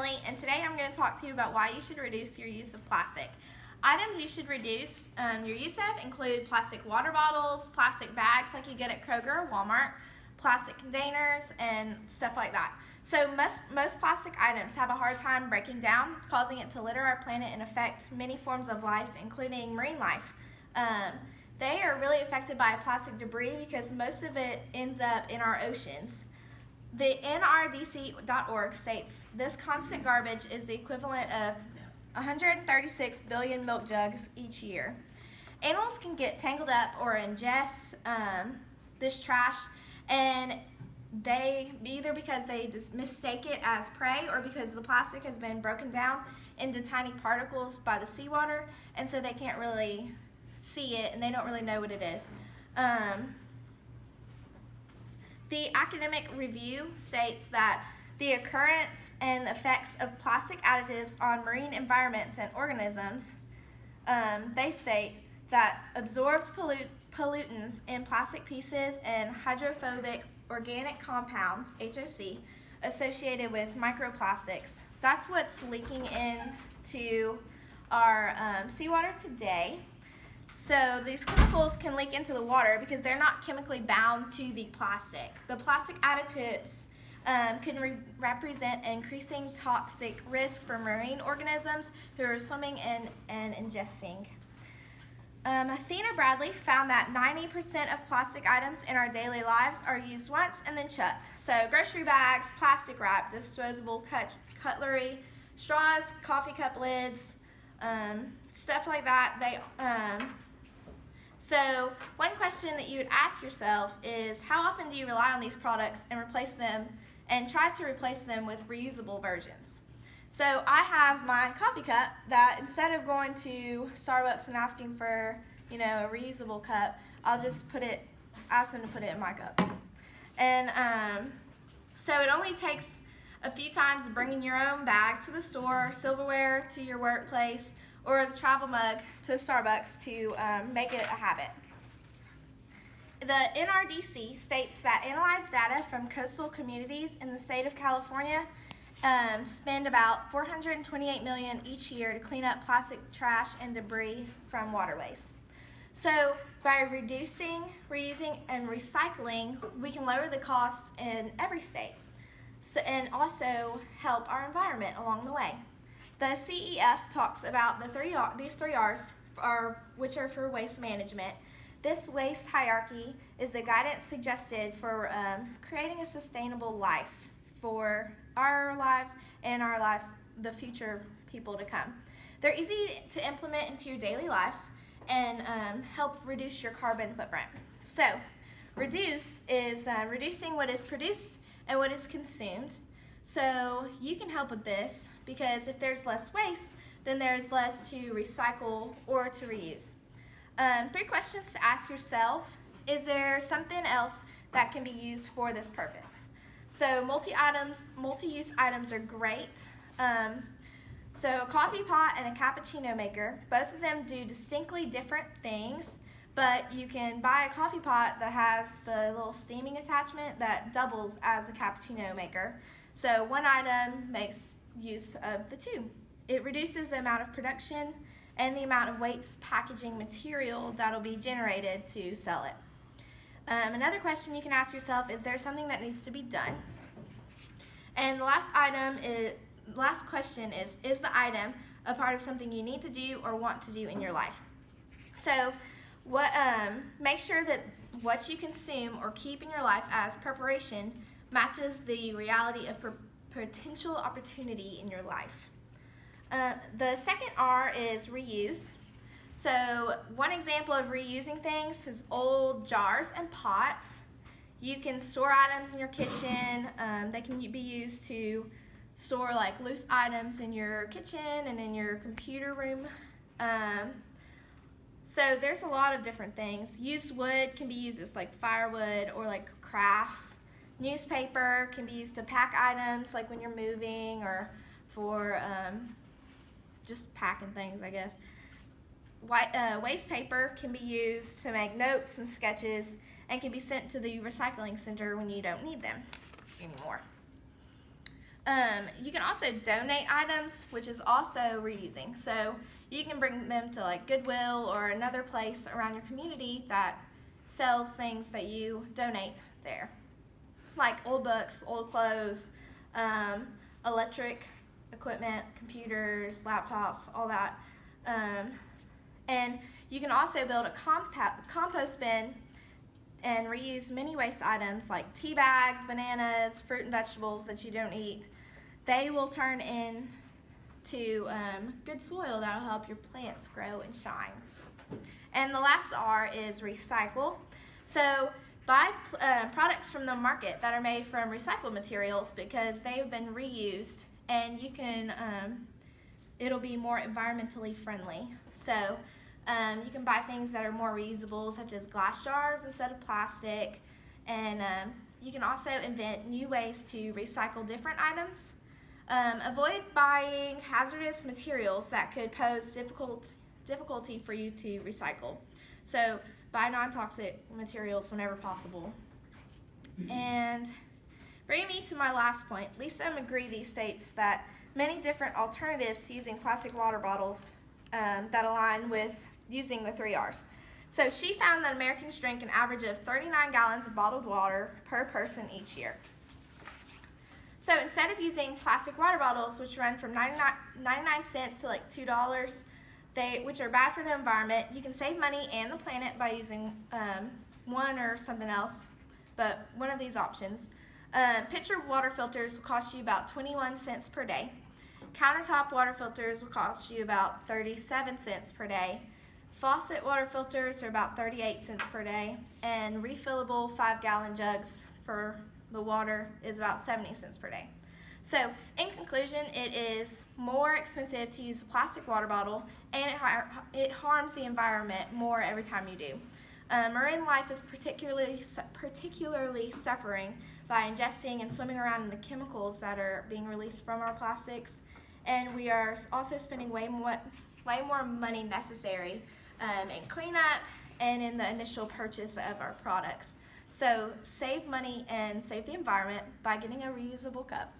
Emily, and today I'm going to talk to you about why you should reduce your use of plastic. Items you should reduce your use of include plastic water bottles, plastic bags like you get at Kroger or Walmart, plastic containers, and stuff like that. So most plastic items have a hard time breaking down, causing it to litter our planet and affect many forms of life, including marine life. They are really affected by plastic debris because most of it ends up in our oceans. The NRDC.org states this constant garbage is the equivalent of 136 billion milk jugs each year. Animals can get tangled up or ingest this trash, and they either because they just mistake it as prey or because the plastic has been broken down into tiny particles by the seawater, and so they can't really see it and they don't really know what it is. The academic review states that the occurrence and effects of plastic additives on marine environments and organisms, they state that absorbed pollutants in plastic pieces and hydrophobic organic compounds, HOC, associated with microplastics. That's what's leaking into our seawater today. So these chemicals can leak into the water because they're not chemically bound to the plastic. The plastic additives can represent an increasing toxic risk for marine organisms who are swimming in and ingesting. Athena Bradley found that 90% of plastic items in our daily lives are used once and then chucked. So grocery bags, plastic wrap, disposable cutlery, straws, coffee cup lids, stuff like that. So one question that you would ask yourself is, how often do you rely on these products and try to replace them with reusable versions? So I have my coffee cup that instead of going to Starbucks and asking for, a reusable cup, I'll just ask them to put it in my cup. And so it only takes a few times bringing your own bags to the store, silverware to your workplace, or the travel mug to Starbucks to make it a habit. The NRDC states that analyzed data from coastal communities in the state of California spend about $428 million each year to clean up plastic trash and debris from waterways. So by reducing, reusing, and recycling, we can lower the costs in every state and also help our environment along the way. The CEF talks about these three R's, which are for waste management. This waste hierarchy is the guidance suggested for creating a sustainable life for our lives and the future people to come. They're easy to implement into your daily lives and help reduce your carbon footprint. So, reduce is reducing what is produced and what is consumed. So you can help with this because if there's less waste, then there's less to recycle or to reuse. 3 questions to ask yourself. Is there something else that can be used for this purpose? So multi-use items are great. So a coffee pot and a cappuccino maker, both of them do distinctly different things, but you can buy a coffee pot that has the little steaming attachment that doubles as a cappuccino maker. So one item makes use of the two. It reduces the amount of production and the amount of waste packaging material that'll be generated to sell it. Another question you can ask yourself, is there something that needs to be done? And the last question is the item a part of something you need to do or want to do in your life? So make sure that what you consume or keep in your life as preparation matches the reality of potential opportunity in your life. The second R is reuse. So one example of reusing things is old jars and pots. You can store items in your kitchen. They can be used to store like loose items in your kitchen and in your computer room. So there's a lot of different things. Used wood can be used as like firewood or like crafts. Newspaper can be used to pack items like when you're moving or for just packing things, I guess. Waste paper can be used to make notes and sketches and can be sent to the recycling center when you don't need them anymore. You can also donate items, which is also reusing. So you can bring them to like Goodwill or another place around your community that sells things that you donate there, like old books, old clothes, electric equipment, computers, laptops, all that. And you can also build a compost bin and reuse many waste items like tea bags, bananas, fruit and vegetables that you don't eat. They will turn into good soil that will help your plants grow and shine. And the last R is recycle. So buy products from the market that are made from recycled materials because they've been reused, and you can it'll be more environmentally friendly. So you can buy things that are more reusable, such as glass jars instead of plastic, and you can also invent new ways to recycle different items. Avoid buying hazardous materials that could pose difficulty for you to recycle. So buy non-toxic materials whenever possible. And bringing me to my last point, Lisa McGreevy states that many different alternatives to using plastic water bottles that align with using the 3 R's. So she found that Americans drink an average of 39 gallons of bottled water per person each year. So instead of using plastic water bottles, which run from 99 cents to like $2, which are bad for the environment, you can save money and the planet by using one or something else, but one of these options. Pitcher water filters will cost you about 21 cents per day. Countertop water filters will cost you about 37 cents per day. Faucet water filters are about 38 cents per day, and refillable 5-gallon jugs for the water is about 70 cents per day. So in conclusion, it is more expensive to use a plastic water bottle, and it harms the environment more every time you do. Marine life is particularly suffering by ingesting and swimming around in the chemicals that are being released from our plastics, and we are also spending way more money necessary in cleanup and in the initial purchase of our products. So save money and save the environment by getting a reusable cup.